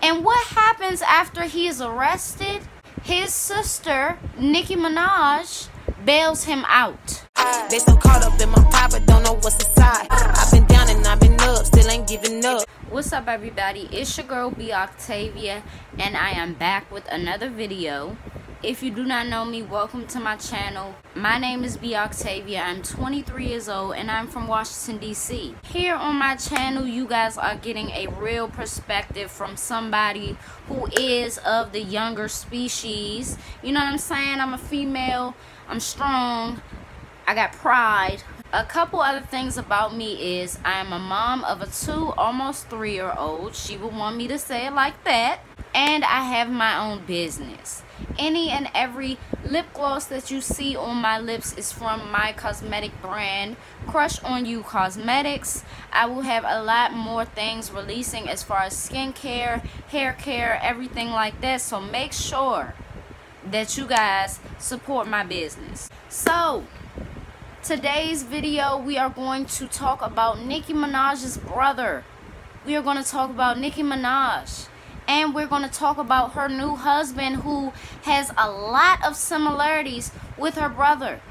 And what happens after he is arrested? His sister, Nicki Minaj, bails him out. They so caught up in my private, don't know what's inside. I've been down and I've been up, still ain't giving up. What's up, everybody? It's your girl theboctavia, and I am back with another video. If you do not know me, welcome to my channel. My name is theboctavia. I'm 23 years old and I'm from Washington, D.C. Here on my channel, you guys are getting a real perspective from somebody who is of the younger species. You know what I'm saying? I'm a female, I'm strong, I got pride. A couple other things about me is I am a mom of a 2, almost 3-year-old. She would want me to say it like that. And I have my own business. Any and every lip gloss that you see on my lips is from my cosmetic brand, Crush On You Cosmetics. I will have a lot more things releasing as far as skincare, hair care, everything like that. So make sure that you guys support my business. So today's video, we are going to talk about Nicki Minaj's brother. We are going to talk about Nicki Minaj. And we're going to talk about her new husband, who has a lot of similarities with her brother.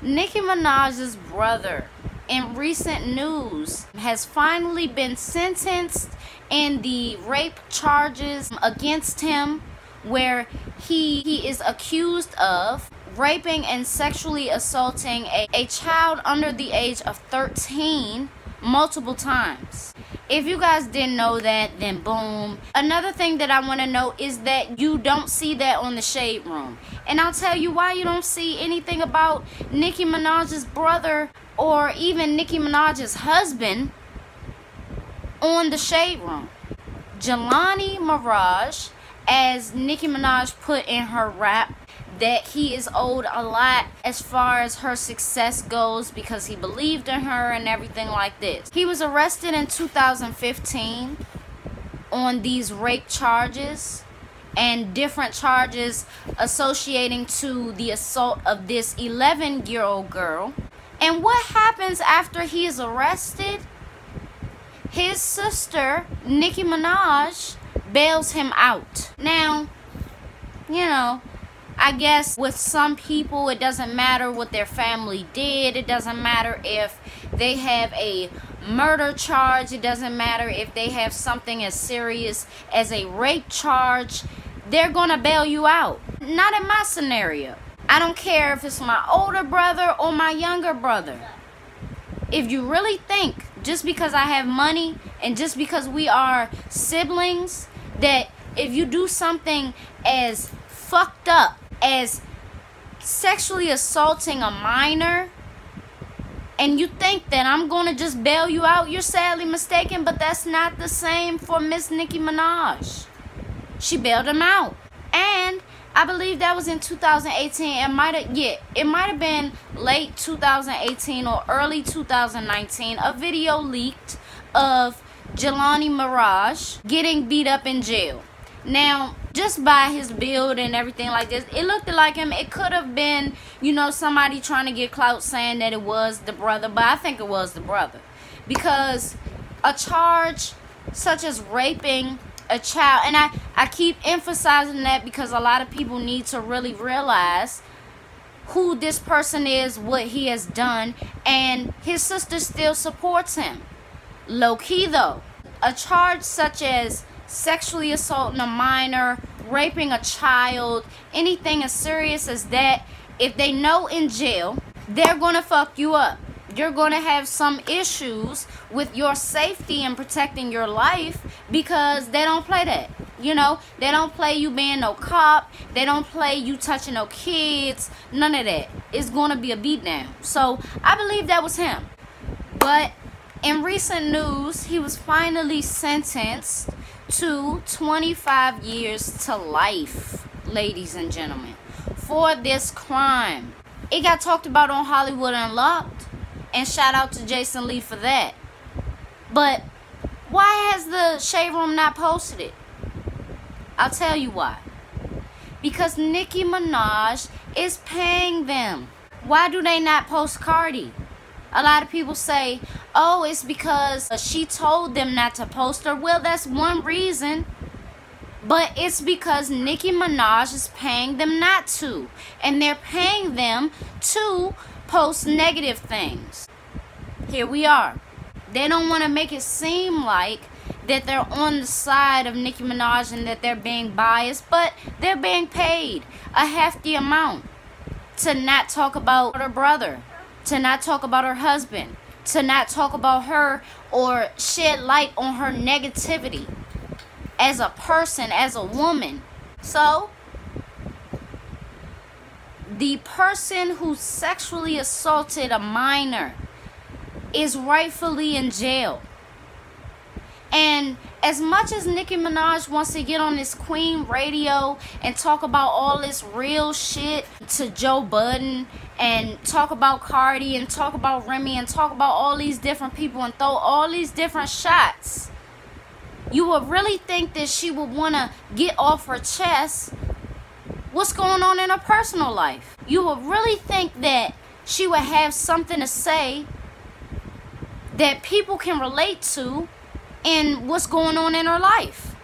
Nicki Minaj's brother, in recent news, has finally been sentenced in the rape charges against him, where he is accused of raping and sexually assaulting a child under the age of 13 multiple times. If you guys didn't know that, then boom. Another thing that I want to know is that you don't see that on the Shade Room. And I'll tell you why you don't see anything about Nicki Minaj's brother or even Nicki Minaj's husband on the Shade Room. Jelani Maraj, as Nicki Minaj put in her rap, that he is owed a lot as far as her success goes because he believed in her and everything like this. He was arrested in 2015 on these rape charges and different charges associating to the assault of this 11-year-old girl. And what happens after he is arrested? His sister, Nicki Minaj, bails him out. Now, you know, I guess with some people, it doesn't matter what their family did. It doesn't matter if they have a murder charge. It doesn't matter if they have something as serious as a rape charge. They're going to bail you out. Not in my scenario. I don't care if it's my older brother or my younger brother. If you really think just because I have money and just because we are siblings, that if you do something as fucked up as sexually assaulting a minor and you think that I'm gonna just bail you out, you're sadly mistaken. But that's not the same for Miss Nicki Minaj. She bailed him out, and I believe that was in 2018. It might have been late 2018 or early 2019. A video leaked of Jelani Maraj getting beat up in jail. Now, just by his build and everything like this, it looked like him. It could have been, you know, somebody trying to get clout saying that it was the brother, but I think it was the brother. Because a charge such as raping a child, and I keep emphasizing that because a lot of people need to really realize who this person is, what he has done, and his sister still supports him. Low key though, a charge such as sexually assaulting a minor, raping a child, anything as serious as that, if they know in jail, they're gonna fuck you up. You're gonna have some issues with your safety and protecting your life because they don't play that. You know, they don't play you being no cop. They don't play you touching no kids. None of that. It's gonna be a beatdown. So I believe that was him. But in recent news, he was finally sentenced to 25 years to life, ladies and gentlemen, for this crime. It got talked about on Hollywood Unlocked, and shout out to Jason Lee for that. But why has the Shade Room not posted it? I'll tell you why. Because Nicki Minaj is paying them. Why do they not post Cardi? A lot of people say, oh, it's because she told them not to post her. Well, that's one reason. But it's because Nicki Minaj is paying them not to. And they're paying them to post negative things. Here we are. They don't want to make it seem like that they're on the side of Nicki Minaj and that they're being biased, but they're being paid a hefty amount to not talk about her brother, to not talk about her husband, to not talk about her or shed light on her negativity as a person, as a woman. So, the person who sexually assaulted a minor is rightfully in jail. And as much as Nicki Minaj wants to get on this Queen radio and talk about all this real shit to Joe Budden and talk about Cardi and talk about Remy and talk about all these different people and throw all these different shots, you would really think that she would want to get off her chest what's going on in her personal life. You would really think that she would have something to say that people can relate to in what's going on in her life.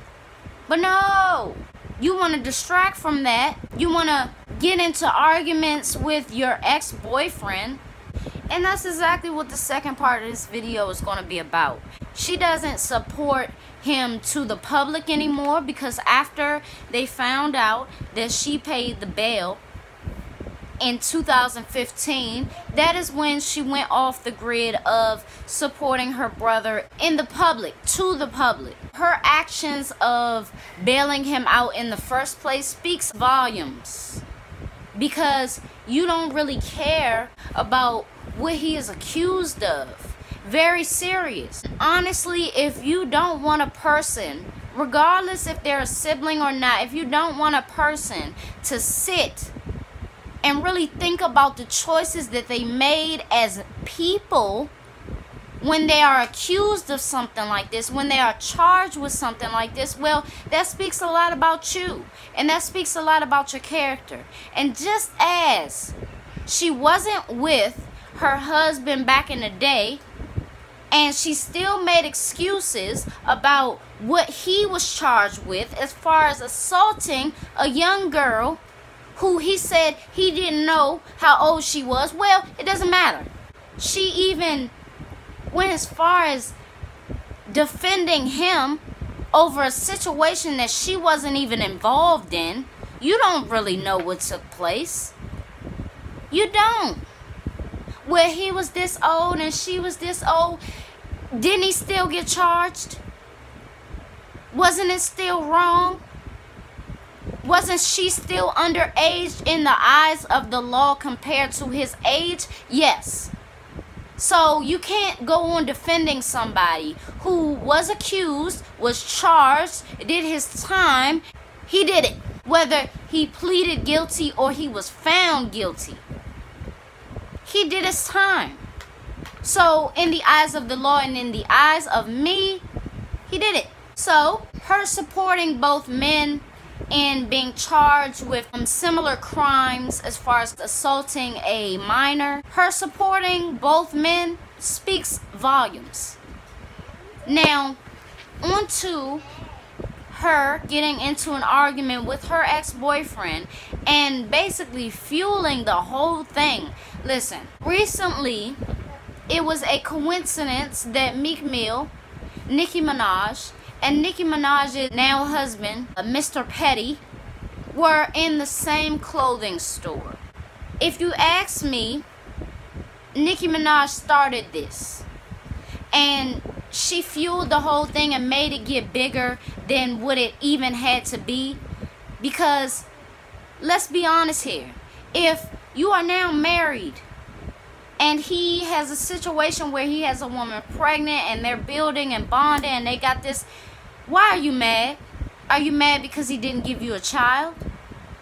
But no, you want to distract from that. You want to get into arguments with your ex-boyfriend. And that's exactly what the second part of this video is going to be about. She doesn't support him to the public anymore because after they found out that she paid the bail in 2015, that is when she went off the grid of supporting her brother in the public, to the public. Her actions of bailing him out in the first place speaks volumes because you don't really care about what he is accused of. Very serious. Honestly, if you don't want a person, regardless if they're a sibling or not, if you don't want a person to sit and really think about the choices that they made as people when they are accused of something like this, when they are charged with something like this, well, that speaks a lot about you. And that speaks a lot about your character. And just as she wasn't with her husband back in the day, and she still made excuses about what he was charged with as far as assaulting a young girl who he said he didn't know how old she was. Well, it doesn't matter. She even went as far as defending him over a situation that she wasn't even involved in. You don't really know what took place. You don't. Where he was this old and she was this old, didn't he still get charged? Wasn't it still wrong? Wasn't she still underage in the eyes of the law compared to his age? Yes. So you can't go on defending somebody who was accused, was charged, did his time. He did it. Whether he pleaded guilty or he was found guilty, he did his time. So in the eyes of the law and in the eyes of me, he did it. So her supporting both men and being charged with similar crimes as far as assaulting a minor, her supporting both men speaks volumes. Now, on to her getting into an argument with her ex-boyfriend and basically fueling the whole thing. Listen, recently it was a coincidence that Meek Mill, Nicki Minaj, and Nicki Minaj's now husband, Mr. Petty, were in the same clothing store. If you ask me, Nicki Minaj started this. And she fueled the whole thing and made it get bigger than what it even had to be. Because, let's be honest here, if you are now married and he has a situation where he has a woman pregnant and they're building and bonding and they got this, why are you mad? Are you mad because he didn't give you a child?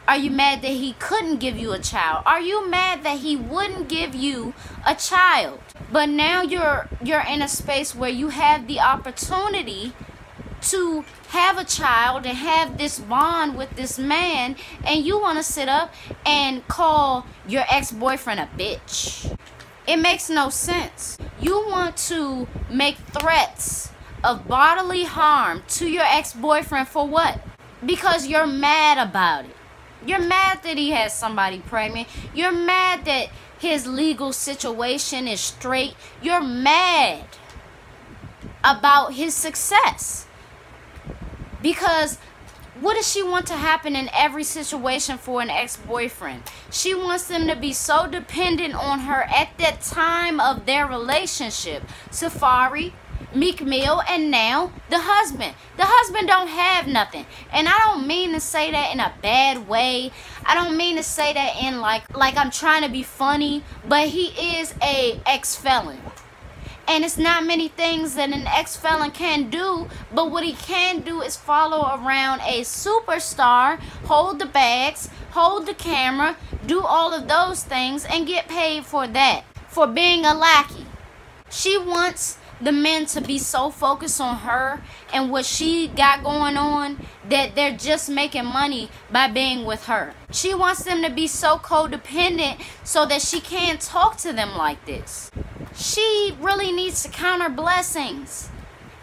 Are you mad that he couldn't give you a child? Are you mad that he wouldn't give you a child? But now you're in a space where you have the opportunity to have a child and have this bond with this man, and you want to sit up and call your ex-boyfriend a bitch. It makes no sense. You want to make threats of bodily harm to your ex-boyfriend for what? Because you're mad about it. You're mad that he has somebody pregnant. You're mad that his legal situation is straight. You're mad about his success. Because what does she want to happen in every situation for an ex-boyfriend? She wants them to be so dependent on her at that time of their relationship. Safari, Meek Mill, and now the husband. The husband don't have nothing. And I don't mean to say that in a bad way. I don't mean to say that in like I'm trying to be funny. But he is a ex-felon. And it's not many things that an ex-felon can do, but what he can do is follow around a superstar, hold the bags, hold the camera, do all of those things, and get paid for that, for being a lackey. She wants the men to be so focused on her and what she got going on that they're just making money by being with her. She wants them to be so codependent so that she can't talk to them like this. She really needs to count her blessings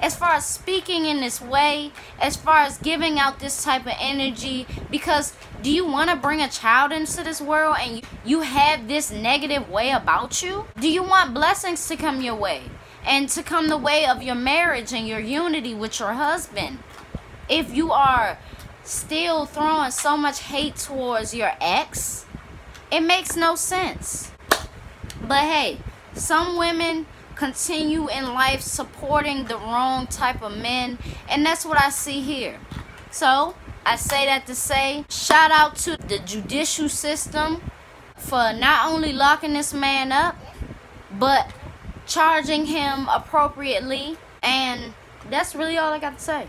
as far as speaking in this way, as far as giving out this type of energy. Because do you want to bring a child into this world and you have this negative way about you? Do you want blessings to come your way and to come the way of your marriage and your unity with your husband? If you are still throwing so much hate towards your ex, it makes no sense. But hey, some women continue in life supporting the wrong type of men, and that's what I see here. So I say that to say, shout out to the judicial system for not only locking this man up, but charging him appropriately. And that's really all I got to say.